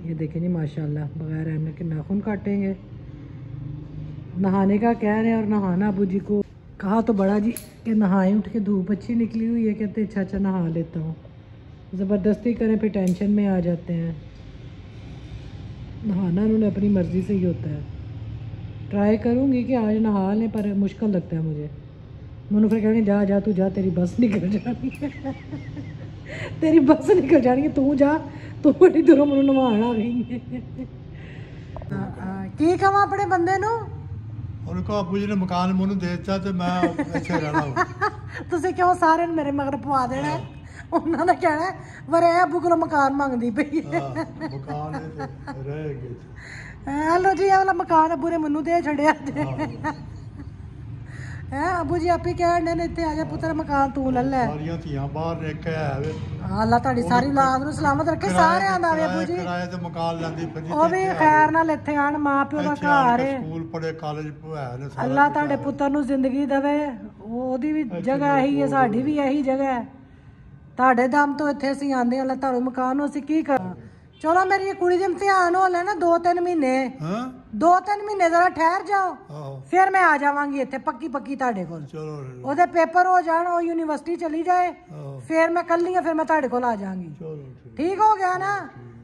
ये देखें जी माशाल्लाह बगैर एमने के नाखून काटेंगे। नहाने का कह रहे हैं और नहाना अबू जी को कहा तो बड़ा जी कि नहाए, उठ के धूप अच्छी निकली हुई है, कहते अच्छा अच्छा नहा लेता हूँ। ज़बरदस्ती करें फिर टेंशन में आ जाते हैं। नहाना उन्होंने अपनी मर्ज़ी से ही होता है। ट्राई करूँगी कि आज नहा लें, पर मुश्किल लगता है मुझे। मैंने फिर कहेंगे जा जा तू जा, तेरी बस निकल जानी है तेरी बस निकल जानी है, तू जा, तू बड़ी दूरों मैं नवाण आ गई की कहा अपने बंदे नू ਉਹਨੂੰ ਕਹਾ ਅਬੂ ਜੀ ਨੇ ਮਕਾਨ ਮੈਨੂੰ ਦੇ ਦਿੱਤਾ ਤੇ ਮੈਂ ਇੱਥੇ ਰਹਿਣਾ ਵਾ। ਤੁਸੀਂ ਕਿਉਂ ਸਾਰਿਆਂ ਨੂੰ ਮੇਰੇ ਮਗਰ ਪਵਾ ਦੇਣਾ, ਉਹਨਾਂ ਨੇ ਕਹਿਣਾ ਵਰੇ ਅਬੂ ਕੋਲ ਮਕਾਨ ਮੰਗਦੀ ਪਈ ਹੈ। ਮਕਾਨ ਇਹ ਤੇ ਰਹੇਗੀ। हेलो जी, ये वाला मकान अबू ने मैनू दे छड़िया है। अबू जी आप ही कहने ने इत्थे आ जा पुत्र मकान तू ले ले। सारियां धीयां बाहर ने के है वे। अल्लाह ताड़ी सारी औलाद नु सलामत रखे, सारे आंदा वे अबू जी। किराए ते मकान लैंदी फिरदी। ओ भी खैर नाल इत्थे आण, मां प्यो दा घर है, स्कूल पढ़े कॉलेज है ने सारा। अल्लाह ताड़े पुत्र नु जिंदगी देवे, ओदी भी जगह यही है, साडी भी यही जगह है। ताड़े दम तो इत्थे ਅਸੀਂ ਆਂਦੇ, अल्लाह ताड़े मकान नु ਅਸੀਂ की करा। चलो मेरी कुड़ी दे इम्तिहान हो लेना 2-3 महीने, 2-3 महीने जरा ठहर जाओ, फिर मैं आ जावांगी इत्थे पक्की पक्की ताड़े कोल। ओदे पेपर हो जान, ओ यूनिवर्सिटी चली जाए, फिर मैं कल फिर मैं ताड़े कोल आ जाऊंगी। ठीक हो गया ना?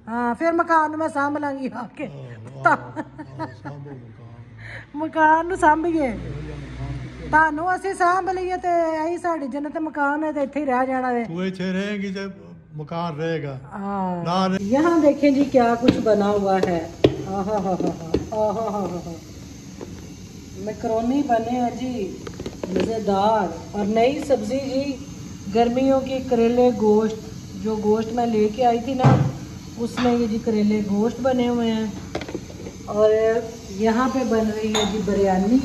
हाँ, फिर मकान मैं सांभ लांगी आके। मकान नु सांभिए, तानू ਅਸੀਂ सांभ ਲਈਏ ਤੇ ਇਹੀ ਸਾਡੀ जन्नत मकान है, तो इत्थे ही रह जाना है। तू इत्थे रहेगी ते मकान रहेगा। यहाँ देखें जी क्या कुछ बना हुआ है। मैकरोनी बने हैं जी मज़ेदार, और नई सब्ज़ी जी गर्मियों की करेले गोश्त, जो गोश्त मैं लेके आई थी ना उसमें ये जी करेले गोश्त बने हुए हैं। और यहाँ पे बन रही है जी बिरयानी,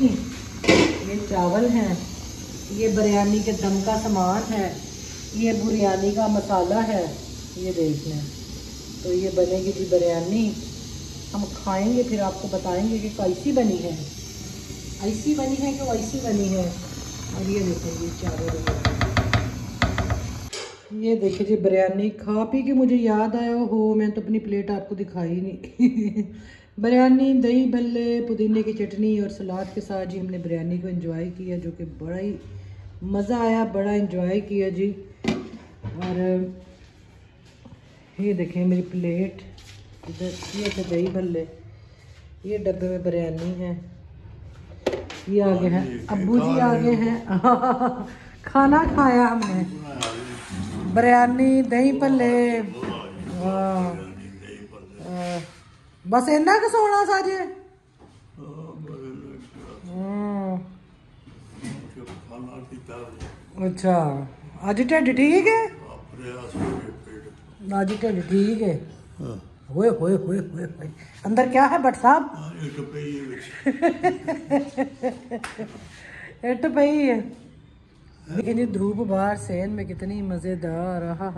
ये चावल हैं, ये बिरयानी के दम का सामान है, ये बिरयानी का मसाला है, ये देख लें। तो ये बनेगी जी बिरयानी, हम खाएंगे फिर आपको बताएंगे कि कैसी बनी है, ऐसी बनी है कि वैसी बनी है। और ये देखिए ये चावल, ये देखिए जी बिरयानी। खा पी के मुझे याद आया हो, मैं तो अपनी प्लेट आपको दिखाई नहीं बिरयानी, दही भल्ले, पुदीने की चटनी और सलाद के साथ जी हमने बिरयानी को एंजॉय किया, जो कि बड़ा ही मज़ा आया, बड़ा एंजॉय किया जी। और ये देखें मेरी प्लेट, इधर ये थे दही भल्ले, ये डब्बे में बिरयानी है, ये आगे हैं अब्बू जी आगे हैं खाना खाया हमने, बिरयानी दही भल्ले। बस इन्ना क सोना साजे। अच्छा अज ढिड ठीक है, अज ढिड ठीक है। होए होए होए होए होए, अंदर क्या है भट्ट साहब? इट पई है। लेकिन ये धूप बाहर सेन में कितनी मज़ेदार, हा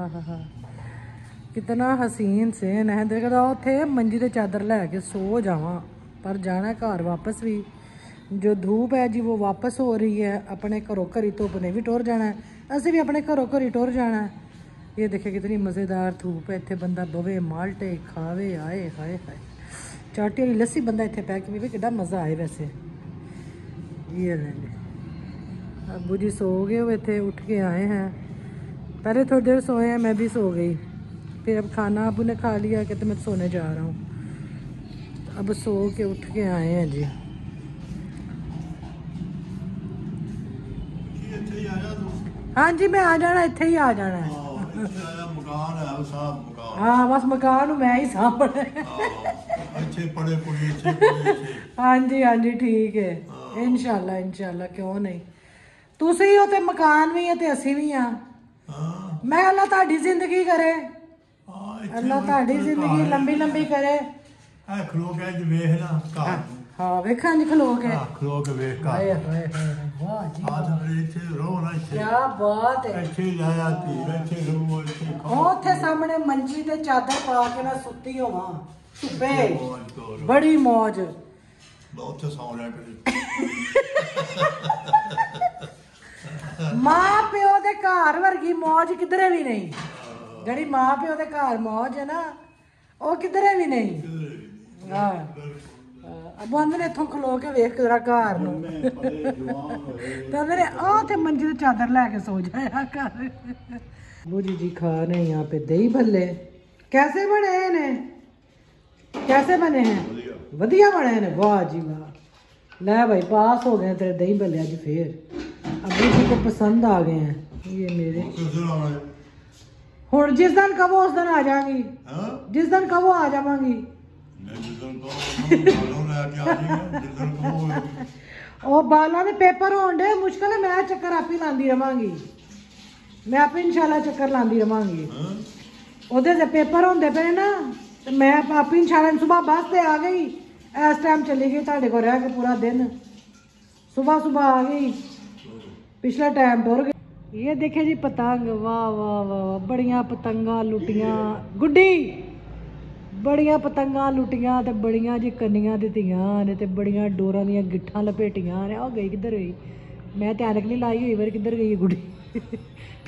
कितना हसीन सेन है। देखो थे मंजी ते चादर लैके सो जावा, पर जाना घर वापस भी। जो धूप है जी वो वापस हो रही है, अपने घरों घरी धुप ने भी टुर जाना है, असी भी अपने घरों घरी टुर जाना है। ये देखिए कितनी मज़ेदार धूप है, इतने बंदा बवे माल्टे खावे, आए हाय हाय चाटी वाली लस्सी बंदा इतने पै के भी कितना मज़ा आए। वैसे ये अबू जी सो गए हुए थे, उठ के आए हैं, पहले थोड़ी देर सोए हैं, मैं भी सो गई, फिर अब खाना अबू ने खा लिया, कहते मैं सोने जा रहा हूँ। अब सो के उठ के आए हैं जी। हाँ जी मैं आ जाना, इत्थे ही आ जाना है। हाँ बस मकान मैं ही सामने। हाँ जी ठीक है, इंशाल्लाह इंशाल्लाह, क्यों नहीं। ਤੁਸੀਂ ਹੋ ਤੇ ਮਕਾਨ ਵੀ ਹੈ ਤੇ ਅਸੀਂ ਵੀ ਆ। ਮੈਂ ਅੱਲਾ ਤੁਹਾਡੀ ਜ਼ਿੰਦਗੀ ਕਰੇ, ਅੱਲਾ ਤੁਹਾਡੀ ਜ਼ਿੰਦਗੀ ਲੰਬੀ ਲੰਬੀ ਕਰੇ। ਖਲੋ ਕੇ ਅੱਜ ਵੇਖ ਨਾ ਘਰ ਨੂੰ। ਹਾਂ ਵੇਖਾਂ ਜੀ ਖਲੋ ਕੇ। ਖਲੋ ਕੇ ਵੇਖ ਘਰ। ਹਾਏ ਹਾਏ ਹਾਏ ਵਾਹ ਜੀ ਤਾਂ ਇੱਥੇ ਰੋ ਨਾ ਇੱਥੇ। ਕੀ ਬਾਤ ਹੈ। ਇੱਥੇ ਲਾਇਆ ਤੀ ਇੱਥੇ ਰੋ ਇੱਥੇ ਉਹ ਉੱਥੇ ਸਾਹਮਣੇ ਮੰਜੀ ਤੇ ਚਾਦਰ ਪਾ ਕੇ ਮੈਂ ਸੁੱਤੀ ਹੋਵਾਂ ਧੁੱਪੇ, ਬੜੀ ਮੌਜ। ਬਹੁਤ ਸੌਂ ਰਿਹਾ ਕਰੀ। ਮਾਂ ਪਿਓ ਦੇ ਘਰ ਵਰਗੀ ਮੌਜ ਕਿਧਰੇ ਵੀ ਨਹੀਂ। ਜਿਹੜੀ ਮਾਂ ਪਿਓ ਦੇ ਘਰ ਮੌਜ ਹੈ ਨਾ ਉਹ ਕਿਧਰੇ ਵੀ ਨਹੀਂ। ਹਾਂ ਬੰਦ ਨੇ ਇੱਥੋਂ ਖਲੋ ਕੇ ਵੇਖ ਜਰਾ ਘਰ ਨੂੰ। ਤਾਂ मेरे आते मंजिल चादर लेके सो जाया कर। बूजी जी खा रहे हैं यहाँ पे दही भल्ले। कैसे बने हैं? कैसे बने हैं? वधिया बने हैं। वाह जी वाह। ले भाई पास हो गए तेरे दही भल्ले अज फिर। अबू जी को पसंद आ गए हैं ये मेरे। हुण जिस दिन कहो उस दिन आ जाएंगी। जिस दिन कहो आ जावांगी। ਉਹ ਬਾਲਾਂ ਦੇ ਪੇਪਰ ਹੋਣ ਦੇ ਮੁਸ਼ਕਲ ਹੈ। ਮੈਂ ਚੱਕਰ ਆਪੇ ਲਾਂਦੀ ਰਵਾਂਗੀ। ਮੈਂ ਆਪੇ ਇਨਸ਼ਾਅੱਲਾ ਚੱਕਰ ਲਾਂਦੀ ਰਵਾਂਗੀ। ਉਹਦੇ ਦੇ ਪੇਪਰ ਹੁੰਦੇ ਪਏ ਨਾ ਤੇ ਮੈਂ ਆਪੇ ਇਨਸ਼ਾਅੱਲਾ ਸਵੇਰ ਬੱਸ ਤੇ ਆ ਗਈ। ਇਸ ਟਾਈਮ ਚਲੀ ਗਈ ਤੁਹਾਡੇ ਕੋਲ ਰਹਿ ਕੇ पूरा दिन। सुबह आ गई, पिछला टाइम टुर गई। ये देखे जी पतंग। वाह वाह वाह बड़िया पतंगा लुटियां। गुड्डी बड़िया पतंगा लुटियां ते बड़िया जी कन्नियां दित्तियां ने ते बड़िया डोरां दियां गिट्ठां लपेटियां ने। आ गई किधर गई? मैं तो ऐनक नहीं लाई हुई बार किधर गई है गुड्डी?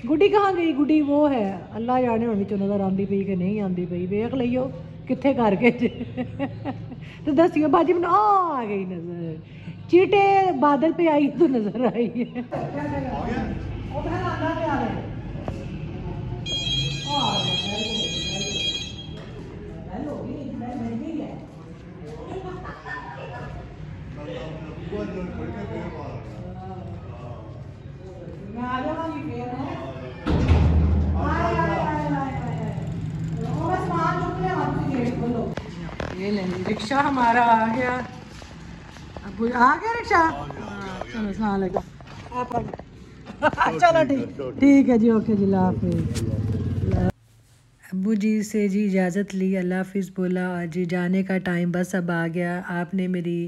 गुड्डी कहाँ गई? गुड्डी वो है अल्लाह जाने हुण विच उन्हां दा आंदी पई कि नहीं आंदी पई। वेख लईओ कित्थे करके तो दसियो बाजी मैनूं आ गई नज़र। चीटे बादल पे आई तो नजर आई है। ये लेंगे रिक्शा हमारा आ गया। अब आ गया रिक्शा। चलो सलाम लगा। चलो ठीक है जी। ओके जी हाफिज़। अब्बू जी से जी इजाज़त ली, अल्लाह हाफिज़ बोला और जी जाने का टाइम बस अब आ गया। आपने मेरी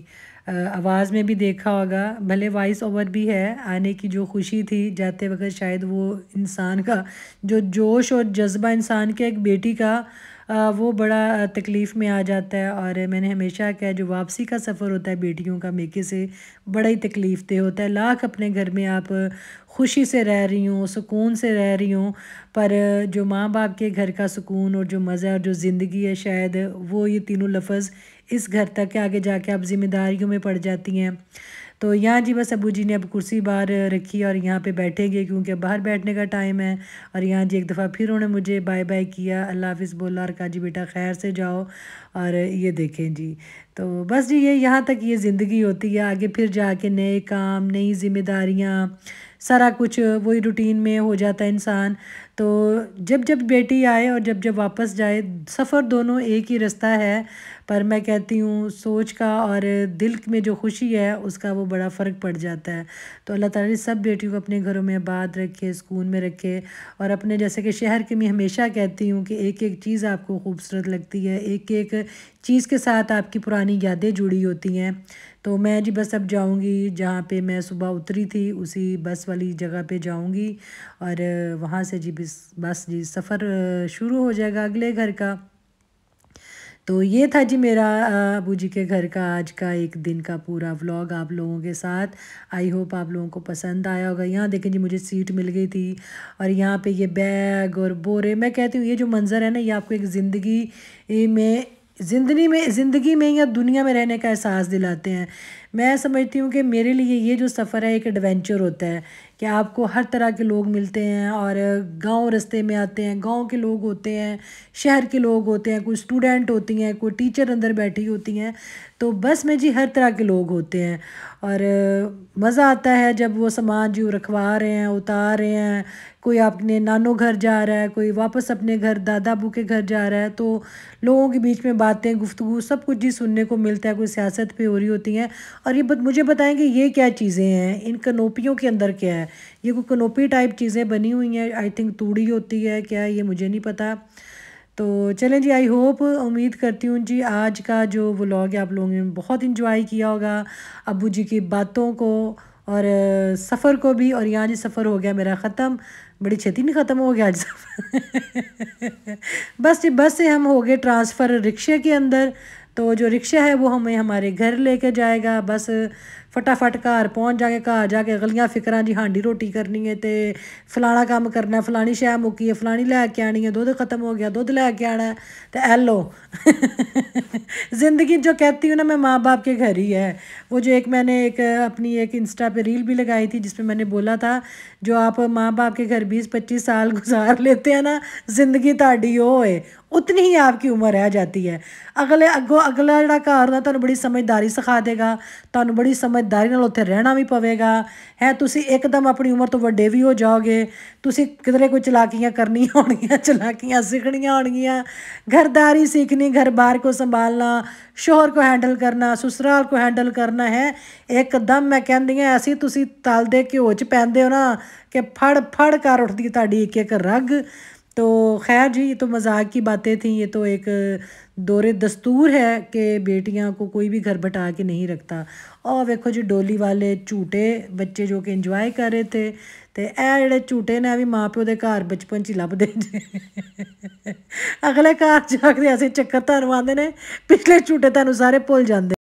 आवाज़ में भी देखा होगा, भले वॉइस ओवर भी है। आने की जो खुशी थी जाते वक्त शायद वो इंसान का जो जोश और जज्बा इंसान के एक बेटी का वो बड़ा तकलीफ़ में आ जाता है। और मैंने हमेशा कहा जो वापसी का सफ़र होता है बेटियों का मेके से बड़ा ही तकलीफ़ दे होता है। लाख अपने घर में आप खुशी से रह रही हूँ, सुकून से रह रही हूँ, पर जो माँ बाप के घर का सुकून और जो मज़ा और जो ज़िंदगी है शायद वो ये तीनों लफ्ज़ इस घर तक के आगे जाके आप ज़िम्मेदारियों में पड़ जाती हैं। तो यहाँ जी बस अबू जी ने अब कुर्सी बाहर रखी और यहाँ पे बैठेंगे क्योंकि बाहर बैठने का टाइम है। और यहाँ जी एक दफ़ा फिर उन्होंने मुझे बाय बाय किया, अल्लाह हाफिज़ बोला और कहा जी बेटा खैर से जाओ। और ये देखें जी तो बस जी ये यहाँ तक ये ज़िंदगी होती है। आगे फिर जाके नए काम, नई ज़िम्मेदारियाँ, सारा कुछ वही रूटीन में हो जाता है इंसान। तो जब जब बेटी आए और जब जब वापस जाए सफ़र दोनों एक ही रास्ता है। पर मैं कहती हूँ सोच का और दिल में जो खुशी है उसका वो बड़ा फ़र्क पड़ जाता है। तो अल्लाह ताला सब बेटियों को अपने घरों में आबाद रखे, सुकून में रखे। और अपने जैसे कि शहर के मैं हमेशा कहती हूँ कि एक एक चीज़ आपको खूबसूरत लगती है, एक एक चीज़ के साथ आपकी पुरानी यादें जुड़ी होती हैं। तो मैं जी बस अब जाऊंगी जहाँ पे मैं सुबह उतरी थी उसी बस वाली जगह पे जाऊंगी और वहाँ से जी बस जी सफ़र शुरू हो जाएगा अगले घर का। तो ये था जी मेरा अबू जी के घर का आज का एक दिन का पूरा व्लॉग आप लोगों के साथ। आई होप आप लोगों को पसंद आया होगा। यहाँ देखें जी मुझे सीट मिल गई थी और यहाँ पे ये बैग और बोरे। मैं कहती हूँ ये जो मंज़र है ना ये आपको एक ज़िंदगी में या दुनिया में रहने का एहसास दिलाते हैं। मैं समझती हूँ कि मेरे लिए ये जो सफ़र है एक एडवेंचर होता है कि आपको हर तरह के लोग मिलते हैं और गांव रास्ते में आते हैं, गांव के लोग होते हैं, शहर के लोग होते हैं, कोई स्टूडेंट होती हैं, कोई टीचर अंदर बैठी होती हैं। तो बस में जी हर तरह के लोग होते हैं और मज़ा आता है जब वो सामान जो रखवा रहे हैं, उतार रहे हैं। कोई अपने नानों घर जा रहा है, कोई वापस अपने घर दादा अबू के घर जा रहा है। तो लोगों के बीच में बातें, गुफ्तगू सब कुछ जी सुनने को मिलता है। कोई सियासत पे हो रही होती हैं और ये मुझे बताएं कि ये क्या चीज़ें हैं, इन कनोपियों के अंदर क्या है? ये कोई कनोपी टाइप चीज़ें बनी हुई हैं, आई थिंक तूड़ी होती है क्या, ये मुझे नहीं पता। तो चलें जी, आई होप, उम्मीद करती हूँ जी आज का जो व्लॉग है आप लोगों ने बहुत इंजॉय किया होगा, अब्बू जी की बातों को और सफ़र को भी। और यहाँ जी सफ़र हो गया मेरा ख़त्म, बड़ी छेती नहीं ख़त्म हो गया आज सफ़र बस जी, बस से हम हो गए ट्रांसफ़र रिक्शे के अंदर। तो जो रिक्शा है वो हमें हमारे घर लेके जाएगा। बस फटाफट घर पहुँच जाके, घर जाके गलियां फिक्रां जी, हांडी रोटी करनी है तो फलाना काम करना है, फलानी शै मुक्की है, फलानी लैके आनी है, दुध खत्म हो गया दुध लैके आना है, तो एलो ज़िंदगी जो कहती हूँ ना मैं, माँ बाप के घर ही है। वो जो एक मैंने एक अपनी एक इंस्टा पे रील भी लगाई थी जिसमें मैंने बोला था, जो आप माँ बाप के घर 20-25 साल गुजार लेते हैं ना, ज़िंदगी ताड़ी हो है उतनी ही आपकी उम्र रह जाती है। अगला जड़ा घर ना तुहानू बड़ी समझदारी सिखा देगा, तुहानू बड़ी समझदारी नाल उत्थे रहना भी पवेगा है। तुसी एकदम अपनी उम्र तो वड्डे भी हो जाओगे, तुसी किधरे कोई चलाकियाँ करनियाँ होणगियां, चलाकियाँ सीखनियाँ होणगियां, घरदारी सीखनी, घर बार को संभालना, शोहर को हैंडल करना, ससुराल को हैंडल करना है। एकदम मैं कहती हाँ ऐसी तुसी तल दे घ्यो च पैंदे हो ना कि फड़ फड़ कर उठती तुहाडी एक एक रग। तो खैर जी, ये तो मजाक की बातें थी, ये तो एक दौरे दस्तूर है कि बेटियां को कोई भी घर बैठा के नहीं रखता। और देखो जी डोली वाले झूटे बच्चे जो कि इंजॉय कर रहे थे, तो ए जेह्ड़े झूटे ने भी माँ प्यो के घर बचपन च ही लभदे अगले घर जाके ऐसे चक्कर तुहानू आंदे ने, पिछले झूटे तुहानू सारे भुल जाते।